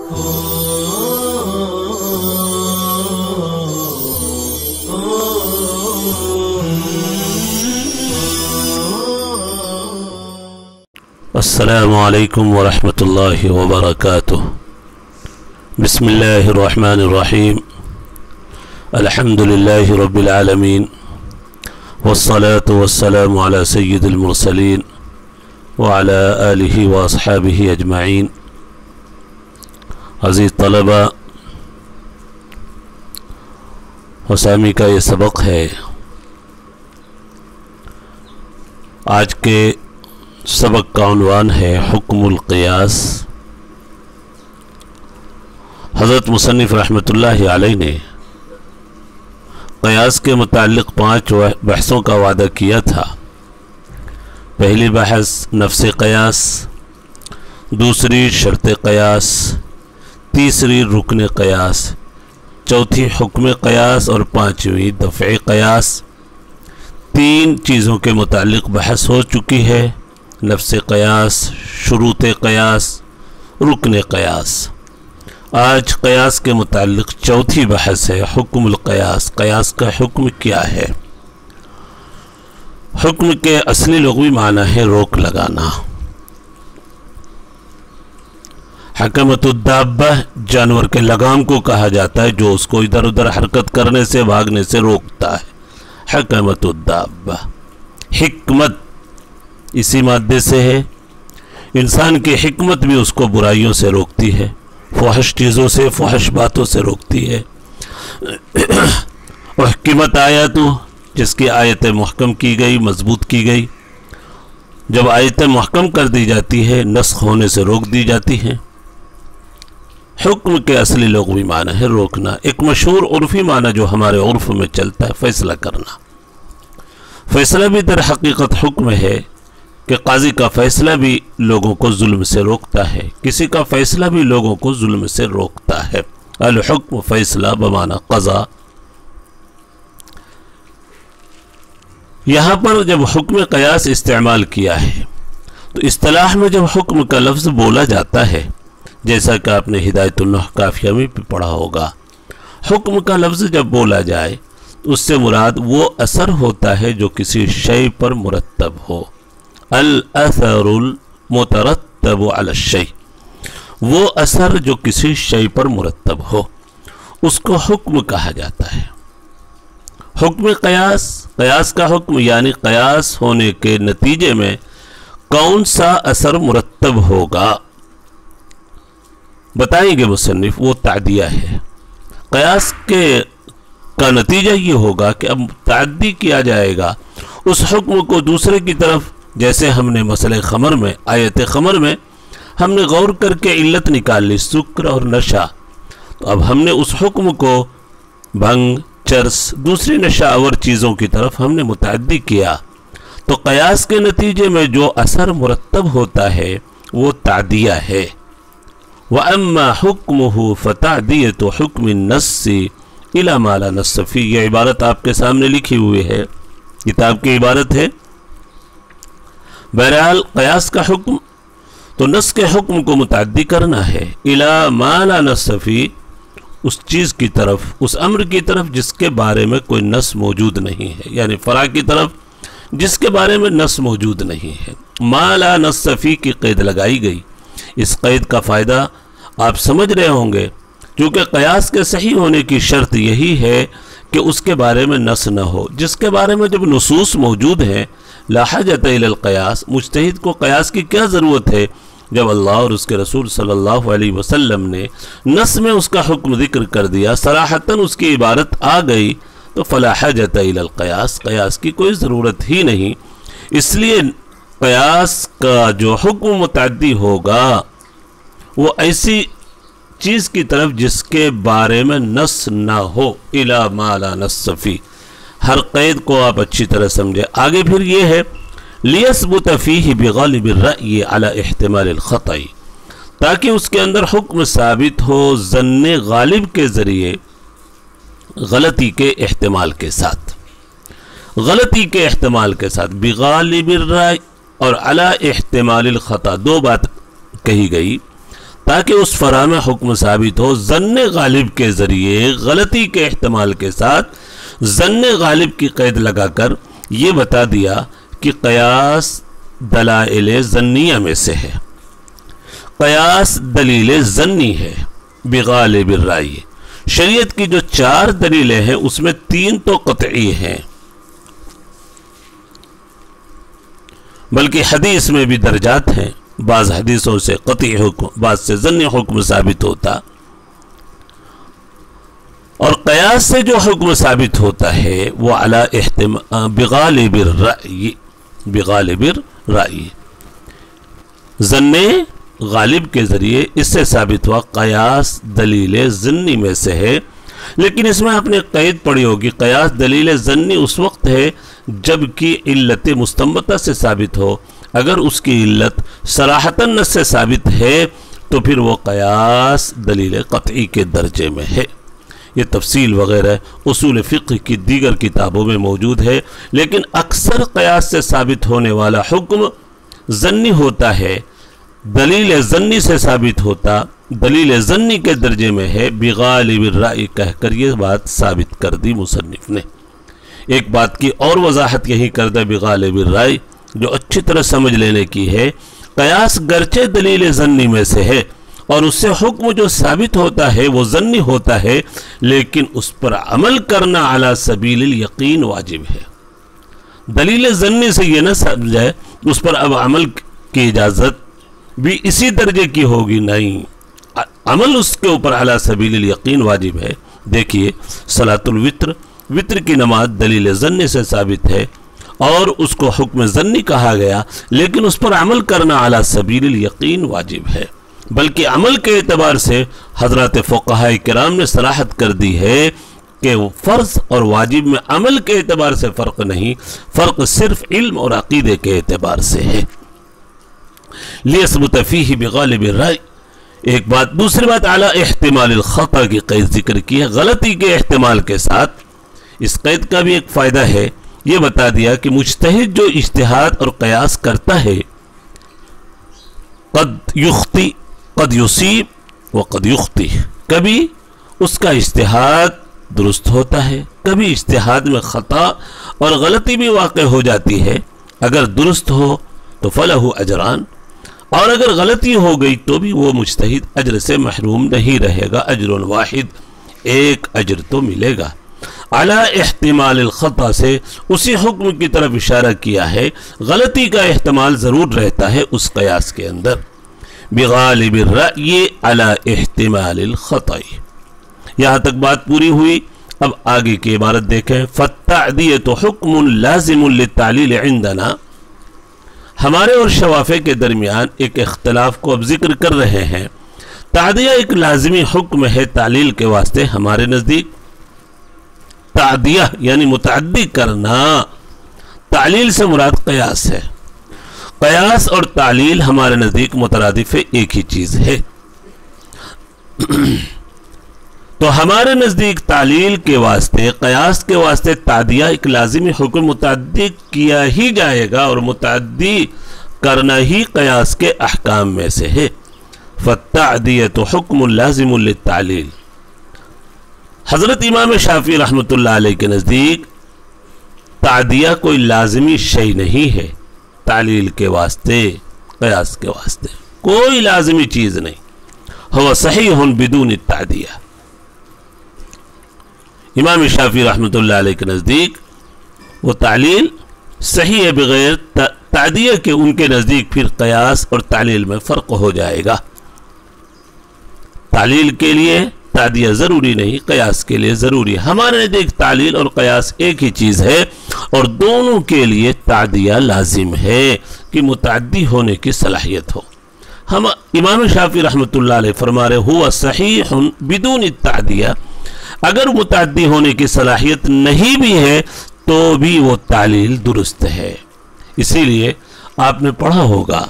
السلام علیکم ورحمۃ اللہ وبرکاتہ۔ بسم اللہ الرحمن الرحیم۔ الحمد للہ رب العالمین، والصلاة والسلام علی سید المرسلین وعلی آلہ واصحابہ اجمعین۔ عزیز طلبہ، حسامی کا یہ سبق ہے۔ آج کے سبق کا عنوان ہے حکم القیاس۔ حضرت مصنف رحمۃ اللہ علیہ نے قیاس کے متعلق 5 بحثوں کا وعدہ کیا تھا۔ پہلی بحث نفس قیاس، دوسری شرط قیاس، تیسری رکن قیاس، چوتھی حکم قیاس اور 5ویں دفع قیاس۔ 3 چیزوں کے متعلق بحث ہو چکی ہے: نفس قیاس، شروط قیاس، رکن قیاس۔ آج قیاس کے متعلق چوتھی بحث ہے حکم القیاس۔ قیاس کا حکم کیا ہے؟ حکم کے اصلی لغوی معنی ہے روک لگانا۔ حکمت الدابہ جانور کے لگام کو کہا جاتا ہے جو اس کو ادھر ادھر حرکت کرنے سے، بھاگنے سے روکتا ہے۔ حکمت الدابہ۔ حکمت اسی مادے سے ہے۔ انسان کی حکمت بھی اس کو برائیوں سے روکتی ہے، فحش چیزوں سے، فحش باتوں سے روکتی ہے۔ احکمت آیاتو، جس کی آیت محکم کی گئی، مضبوط کی گئی۔ جب آیت محکم کر دی جاتی ہے، نسخ ہونے سے روک دی جاتی ہے۔ حکم کے اصلی لغوی معنی ہے روکنا۔ ایک مشہور عرفی معنی جو ہمارے عرف میں چلتا ہے فیصلہ کرنا۔ فیصلہ بھی در حقیقت حکم ہے کہ قاضی کا فیصلہ بھی لوگوں کو ظلم سے روکتا ہے، کسی کا فیصلہ بھی لوگوں کو ظلم سے روکتا ہے۔ الحکم فیصلہ بمعنی قضا۔ یہاں پر جب حکم قیاس استعمال کیا ہے تو اصطلاح میں جب حکم کا لفظ بولا جاتا ہے، جیسا کہ آپ نے ہدایت النحو کافیہ میں بھی پڑھا ہوگا، حکم کا لفظ جب بولا جائے اس سے مراد وہ اثر ہوتا ہے جو کسی شے پر مرتب ہو۔ الاثر المترتب علی الشیء، وہ اثر جو کسی شے پر مرتب ہو، اس کو حکم کہا جاتا ہے۔ حکم قیاس، قیاس کا حکم یعنی قیاس ہونے کے نتیجے میں کون سا اثر مرتب ہوگا، بتائیں گے مصنف، وہ تعدیہ ہے۔ قیاس کا نتیجہ یہ ہوگا کہ اب تعدی کیا جائے گا اس حکم کو دوسرے کی طرف۔ جیسے ہم نے مسئلہ خمر میں، آیت خمر میں ہم نے غور کر کے علت نکال لی، سکر اور نشہ، تو اب ہم نے اس حکم کو بھنگ، چرس، دوسری نشہ آور چیزوں کی طرف ہم نے متعدی کیا، تو قیاس کے نتیجے میں جو اثر مرتب ہوتا ہے وہ تعدیہ ہے۔ وَأَمَّا حُكْمُهُ فَتَعْدِيَةُ حُكْمِ النَّصِّ إِلَى مَا لَا نَصَّ فِيهِ۔ یہ عبارت آپ کے سامنے لکھی ہوئی ہے، کتاب کی عبارت ہے۔ بہرحال قیاس کا حکم تو نص کے حکم کو متعدی کرنا ہے، إِلَى مَا لَا نَصَّ فِيهِ، اس چیز کی طرف، اس امر کی طرف جس کے بارے میں کوئی نص موجود نہیں ہے، یعنی فرع کی طرف جس کے بارے میں نص موجود نہیں ہے۔ مَا لَا نَصَّ فِيهِ کی قید لگائی گئی۔ اس قید کا فائدہ آپ سمجھ رہے ہوں گے، کیونکہ قیاس کے صحیح ہونے کی شرط یہی ہے کہ اس کے بارے میں نص نہ ہو، جس کے بارے میں جب نصوص موجود ہیں۔ لا حاجۃ الی القیاس، مجتہد کو قیاس کی کیا ضرورت ہے جب اللہ اور اس کے رسول صلی اللہ علیہ وسلم نے نص میں اس کا حکم ذکر کر دیا، صراحتاً اس کی عبارت آ گئی، تو فلا حاجۃ الی القیاس، قیاس کی کوئی ضرورت ہی نہیں۔ اس لیے قیاس کا جو حکم متعدی ہوگا وہ ایسی چیز کی طرف جس کے بارے میں نص نہ ہو، الی ما لا نص فی۔ ہر قید کو آپ اچھی طرح سمجھے۔ آگے پھر یہ ہے لیثبت فیہ بغالب الرأی علی احتمال الخطأ، تاکہ اس کے اندر حکم ثابت ہو ظن غالب کے ذریعے غلطی کے احتمال کے ساتھ، غلطی کے احتمال کے ساتھ۔ بغالب الرأی اور علی احتمال الخطأ، دو بات کہی گئی تاکہ اس فرع میں حکم ثابت ہو ظن غالب کے ذریعے غلطی کے احتمال کے ساتھ ظن غالب کی قید لگا کر یہ بتا دیا کہ قیاس دلائل ظنیہ میں سے ہے، قیاس دلیل ظنی ہے بغالب الرأی۔ شریعت کی جو 4 دلیلیں ہیں اس میں 3 تو قطعی ہیں، بلکہ حدیث میں بھی درجات ہیں، بعض حدیثوں سے قطعی حکم، بعض سے ظنی حکم ثابت ہوتا، اور قیاس سے جو حکم ثابت ہوتا ہے وہ بغالب الرأی، بغالب الرأی، ظن غالب کے ذریعے اس سے ثابت ہوا قیاس دلیل ظنی میں سے ہے۔ لیکن اس میں آپ نے قید پڑھی ہوگی، قیاس دلیل ظنی اس وقت ہے جبکہ علت مستنبطہ سے ثابت ہو، اگر اس کی علت صراحتاً نص سے ثابت ہے تو پھر وہ قیاس دلیل قطعی کے درجے میں ہے۔ یہ تفصیل وغیرہ اصول فقہ کی دیگر کتابوں میں موجود ہے، لیکن اکثر قیاس سے ثابت ہونے والا حکم ظنی ہوتا ہے، دلیل ظنی سے ثابت ہوتا دلیل ظنی کے درجے میں ہے، بغالب الرأی کہہ کر یہ بات ثابت کر دی مصنف نے۔ ایک بات کی اور وضاحت یہی کر دے بغالب الرأی، جو اچھی طرح سمجھ لینے کی ہے، قیاس گرچہ دلیل ظنی میں سے ہے اور اس سے حکم جو ثابت ہوتا ہے وہ ظنی ہوتا ہے، لیکن اس پر عمل کرنا علی سبیل الیقین واجب ہے۔ دلیل ظنی سے یہ نہ سمجھے اس پر اب عمل کی اجازت بھی اسی درجے کی ہوگی، نہیں، عمل اس کے اوپر علی سبیل الیقین واجب ہے۔ دیکھیے صلاۃ الوتر، وتر کی نماز دلیل ظنی سے ثابت ہے اور اس کو حکم ظنی کہا گیا، لیکن اس پر عمل کرنا علی سبیل الیقین واجب ہے، بلکہ عمل کے اعتبار سے حضرات فقہاء کرام نے صراحت کر دی ہے کہ فرض اور واجب میں عمل کے اعتبار سے فرق نہیں، فرق صرف علم اور عقیدے کے اعتبار سے ہے۔ لیثبت فیہ بغالب الرأی، ایک بات، دوسری بات اعلی احتمال الخطا کی قید ذکر کی ہے، غلطی کے احتمال کے ساتھ۔ اس قید کا بھی ایک فائدہ ہے، یہ بتا دیا کہ مجتہد جو اجتہاد اور قیاس کرتا ہے قد یخطی، قد یصیب وقد یخطی، کبھی اس کا اجتہاد درست ہوتا ہے، کبھی اجتہاد میں خطا اور غلطی بھی واقع ہو جاتی ہے۔ اگر درست ہو تو فلہ اجران، اور اگر غلطی ہو گئی تو بھی وہ مجتہد اجر سے محروم نہیں رہے گا، اجر واحد، ایک اجر تو ملے گا۔ اعلی احتمال الخطا سے اسی حکم کی طرف اشارہ کیا ہے، غلطی کا احتمال ضرور رہتا ہے اس قیاس کے اندر۔ بغالب الرأی اعلی احتمال الخطا، یہاں تک بات پوری ہوئی۔ اب آگے کی عبارت دیکھیں، فالتعدیۃ حکم لازم للتعلیل عندنا، ہمارے اور شوافع کے درمیان ایک اختلاف کو اب ذکر کر رہے ہیں۔ تعدیہ ایک لازمی حکم ہے تعلیل کے واسطے ہمارے نزدیک۔ تعدیہ یعنی متعدی کرنا، تعلیل سے مراد قیاس ہے۔ قیاس اور تعلیل ہمارے نزدیک مترادف ایک ہی چیز ہے۔ تو ہمارے نزدیک تعلیل کے واسطے، قیاس کے واسطے تعدیہ ایک لازمی حکم متعدی کیا ہی جائے گا، اور متعدی کرنا ہی قیاس کے احکام میں سے ہے۔ فالتعدیۃ حکم لازم للتعلیل، حضرت امام شافعی رحمۃ اللہ علیہ کے نزدیک تعدیہ کوئی لازمی شیء نہیں ہے، تعلیل کے واسطے، قیاس کے واسطے کوئی لازمی چیز نہیں۔ ہو صحیح بدون التعدیہ، امام شافعی رحمۃ اللہ علیہ کے نزدیک وہ تعلیل صحیح ہے بغیر تعدیہ کے، ان کے نزدیک پھر قیاس اور تعلیل میں فرق ہو جائے گا۔ تعلیل کے لیے تعدیہ ضروری نہیں، قیاس کے لیے ضروری۔ ہمارے نزدیک تعلیل اور قیاس ایک ہی چیز ہے، اور دونوں کے لیے تعدیہ لازم ہے کہ متعدی ہونے کی صلاحیت ہو۔ ہم امام شافعی رحمۃ اللہ علیہ فرما رہے ہوا صحیح بدون التعدیہ، اگر متعدی ہونے کی صلاحیت نہیں بھی ہے تو بھی وہ تعلیل درست ہے۔ اسی لیے آپ نے پڑھا ہوگا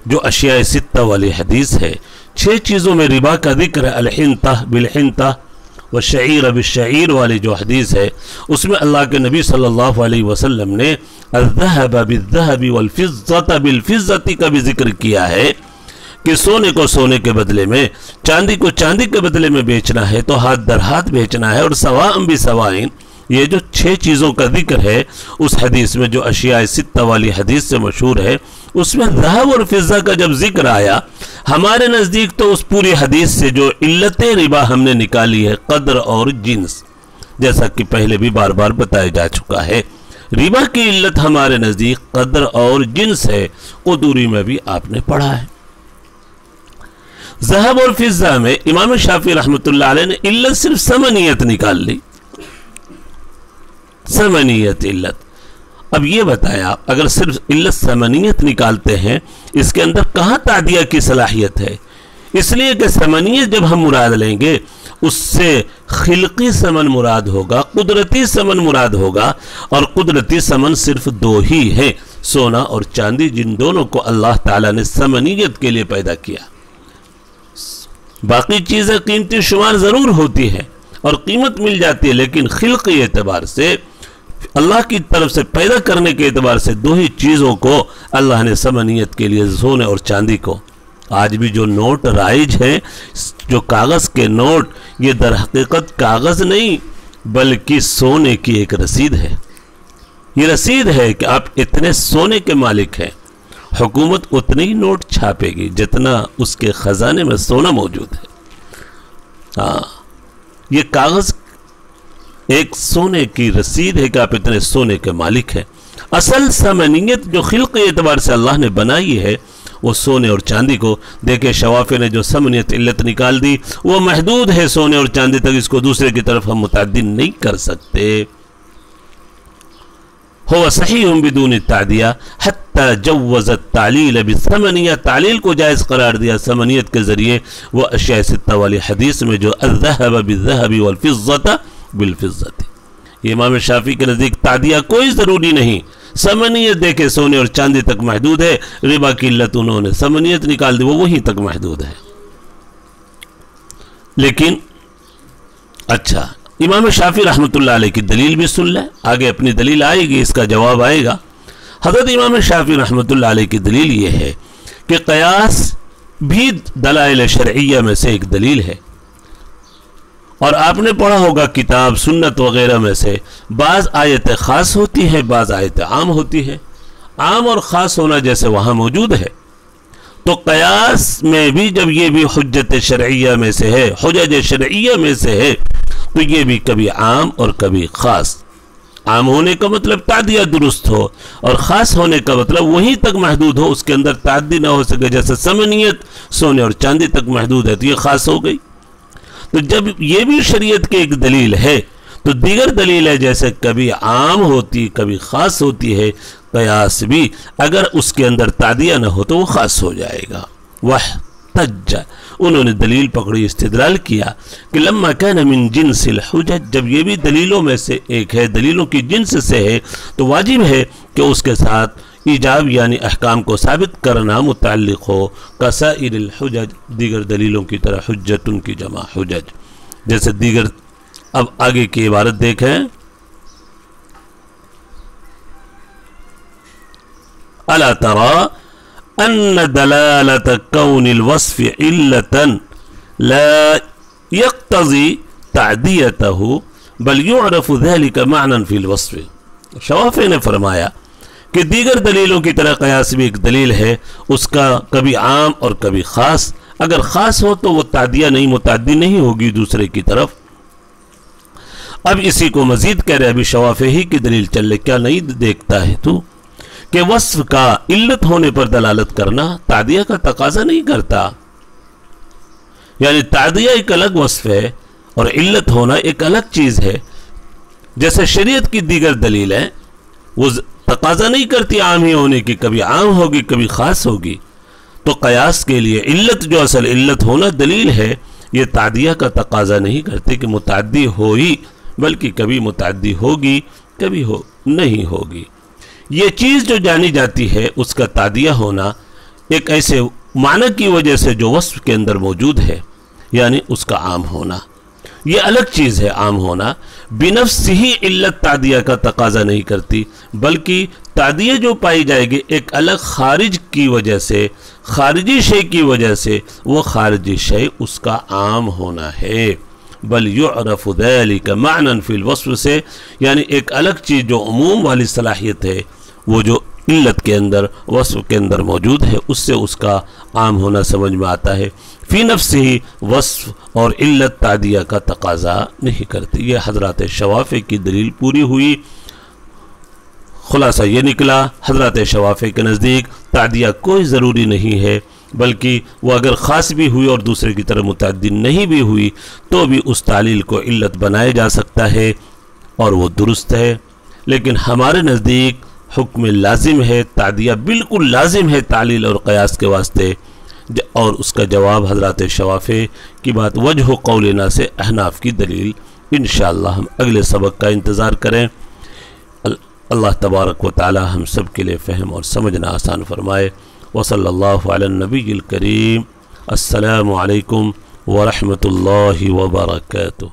جو اشیاء ستہ والی حدیث ہے، 6 چیزوں میں ربا کا ذکر ہے، الحنطہ بالحنطہ والشعیر بالشعیر والی جو حدیث ہے، اس میں اللہ کے نبی صلی اللہ علیہ وسلم نے الذهب بالذهب والفضة بالفضة کا بھی ذکر کیا ہے کہ سونے کو سونے کے بدلے میں، چاندی کو چاندی کے بدلے میں بیچنا ہے تو ہاتھ در ہاتھ بیچنا ہے، اور سواء بسوائن، یہ جو 6 چیزوں کا ذکر ہے اس حدیث میں جو اشیاء ستہ والی حدیث سے مشہور ہے، اس میں ذہب اور فضہ کا جب ذکر آیا، ہمارے نزدیک تو اس پوری حدیث سے جو علت ربا ہم نے نکالی ہے قدر اور جنس، جیسا کہ پہلے بھی بار بار بتایا جا چکا ہے، ربا کی علت ہمارے نزدیک قدر اور جنس ہے، قدوری میں بھی آپ نے پڑھا ہے۔ ذہب اور فضہ میں امام شافعی رحمۃ اللہ علیہ نے علت صرف ثمنیت نکال لی، ثمنیت علت۔ اب یہ بتایا اگر صرف علت ثمنیت نکالتے ہیں اس کے اندر کہاں تعدیہ کی صلاحیت ہے؟ اس لیے کہ ثمنیت جب ہم مراد لیں گے اس سے خلقی ثمن مراد ہوگا، قدرتی ثمن مراد ہوگا، اور قدرتی ثمن صرف 2 ہی ہیں، سونا اور چاندی، جن دونوں کو اللہ تعالیٰ نے ثمنیت کے لیے پیدا کیا۔ باقی چیزیں قیمتی شمار ضرور ہوتی ہیں اور قیمت مل جاتی ہے، لیکن خلقی اعتبار سے، اللہ کی طرف سے پیدا کرنے کے اعتبار سے 2 ہی چیزوں کو اللہ نے ثمنیت کے لیے، سونے اور چاندی کو۔ آج بھی جو نوٹ رائج ہیں، جو کاغذ کے نوٹ، یہ در حقیقت کاغذ نہیں بلکہ سونے کی ایک رسید ہے۔ یہ رسید ہے کہ آپ اتنے سونے کے مالک ہیں، حکومت اتنے ہی نوٹ چھاپے گی جتنا اس کے خزانے میں سونا موجود ہے۔ ہاں، یہ کاغذ ایک سونے کی رسید ہے کہ آپ اتنے سونے کے مالک ہیں۔ اصل ثمنیت جو خلقی اعتبار سے اللہ نے بنائی ہے وہ سونے اور چاندی کو، دیکھیں شوافی نے جو ثمنیت علت نکال دی وہ محدود ہے سونے اور چاندی تک، اس کو دوسرے کی طرف ہم متعدی نہیں کر سکتے۔ ہوا صحیح بدون التعدیہ حتی جوز التعلیل بالثمنیہ، تعلیل کو جائز قرار دیا ثمنیت کے ذریعے وہ اشیاء ستہ والی حدیث میں جو الذہب بالذہب والفضة بالفضة۔ یہ امام شافعی کے نزدیک تعدیہ کوئی ضروری نہیں، ثمنیت دیکھے سونے اور چاندی تک محدود ہے، ربا کی علت انہوں نے ثمنیت نکال دی، وہ وہیں تک محدود ہے۔ لیکن اچھا، امام شافعی رحمۃ اللہ علیہ کی دلیل بھی سن لیں، آگے اپنی دلیل آئے گی، اس کا جواب آئے گا۔ حضرت امام شافعی رحمۃ اللہ علیہ کی دلیل یہ ہے کہ قیاس بھی دلائل شرعیہ میں سے ایک دلیل ہے، اور آپ نے پڑھا ہوگا کتاب سنت وغیرہ میں سے بعض آیت خاص ہوتی ہے، بعض آیت عام ہوتی ہے، عام اور خاص ہونا جیسے وہاں موجود ہے، تو قیاس میں بھی جب یہ بھی حجت شرعیہ میں سے ہے، حجج شرعیہ میں سے ہے، تو یہ بھی کبھی عام اور کبھی خاص۔ عام ہونے کا مطلب تعدیہ درست ہو، اور خاص ہونے کا مطلب وہیں تک محدود ہو، اس کے اندر تعدی نہ ہو سکے، جیسے ثمنیت سونے اور چاندی تک محدود ہے تو یہ خاص ہو گئی۔ تو جب یہ بھی شریعت کی ایک دلیل ہے تو دیگر دلیل ہے جیسے کبھی عام ہوتی کبھی خاص ہوتی ہے، قیاس بھی اگر اس کے اندر تعدیہ نہ ہو تو وہ خاص ہو جائے گا۔ وَاحْتَجَّ، انہوں نے دلیل پکڑی، استدلال کیا کہ لما كان من جنس الحجج، جب یہ بھی دلیلوں میں سے ایک ہے، دلیلوں کی جنس سے ہے، تو واجب ہے کہ اس کے ساتھ ایجاب یعنی احکام کو ثابت کرنا متعلق ہو، کسائر الحجج، دیگر دلیلوں کی طرح، حجت ان کی جمع حجج، جیسے دیگر۔ اب آگے کی عبارت دیکھیں، الا ترى ان دلالة كون الوصف علة لا يقتضي تعديته بل يعرف ذلك معنى في الوصف۔ شوافی نے فرمایا کہ دیگر دلیلوں کی طرح قیاس بھی ایک دلیل ہے، اس کا کبھی عام اور کبھی خاص، اگر خاص ہو تو وہ تعدیہ نہیں، متعدی نہیں ہوگی دوسرے کی طرف۔ اب اسی کو مزید کہہ رہے، ابھی شوافی ہی کی دلیل چل لے، کیا نہیں دیکھتا ہے تو کہ وصف کا علت ہونے پر دلالت کرنا تعدیہ کا تقاضا نہیں کرتا، یعنی تعدیہ ایک الگ وصف ہے اور علت ہونا ایک الگ چیز ہے۔ جیسے شریعت کی دیگر دلیلیں وہ تقاضا نہیں کرتی عام ہی ہونے کی، کبھی عام ہوگی کبھی خاص ہوگی، تو قیاس کے لیے علت جو اصل علت ہونا دلیل ہے، یہ تعدیہ کا تقاضا نہیں کرتی کہ متعدی ہو ہی، بلکہ کبھی متعدی ہوگی کبھی نہیں ہوگی۔ یہ چیز جو جانی جاتی ہے اس کا تعدیہ ہونا ایک ایسے معنی کی وجہ سے جو وصف کے اندر موجود ہے، یعنی اس کا عام ہونا، یہ الگ چیز ہے۔ عام ہونا بنفس ہی علت تعدیہ کا تقاضا نہیں کرتی، بلکہ تعدیہ جو پائی جائے گی ایک الگ خارج کی وجہ سے، خارجی شے کی وجہ سے، وہ خارجی شے اس کا عام ہونا ہے۔ بل یعرف ذلک معنی فی الوصف سے، یعنی ایک الگ چیز جو عموم والی صلاحیت ہے وہ جو علت کے اندر، وصف کے اندر موجود ہے، اس سے اس کا عام ہونا سمجھ میں آتا ہے۔ فی نفس ہی وصف اور علت تعدیہ کا تقاضا نہیں کرتی۔ یہ حضرات شوافع کی دلیل پوری ہوئی۔ خلاصہ یہ نکلا حضرات شوافع کے نزدیک تعدیہ کوئی ضروری نہیں ہے، بلکہ وہ اگر خاص بھی ہوئی اور دوسرے کی طرح متعدی نہیں بھی ہوئی تو بھی اس تعلیل کو علت بنایا جا سکتا ہے اور وہ درست ہے۔ لیکن ہمارے نزدیک حکم لازم ہے، تعدیہ بالکل لازم ہے تعلیل اور قیاس کے واسطے، اور اس کا جواب حضرات شوافع کی بات وجہ قولنا سے احناف کی دلیل انشاءاللہ ہم اگلے سبق کا انتظار کریں۔ اللہ تبارک و تعالی ہم سب کے لیے فہم اور سمجھنا آسان فرمائے۔ وصلی اللہ علی النبی الکریم۔ السلام علیکم ورحمۃ اللہ وبرکاتہ۔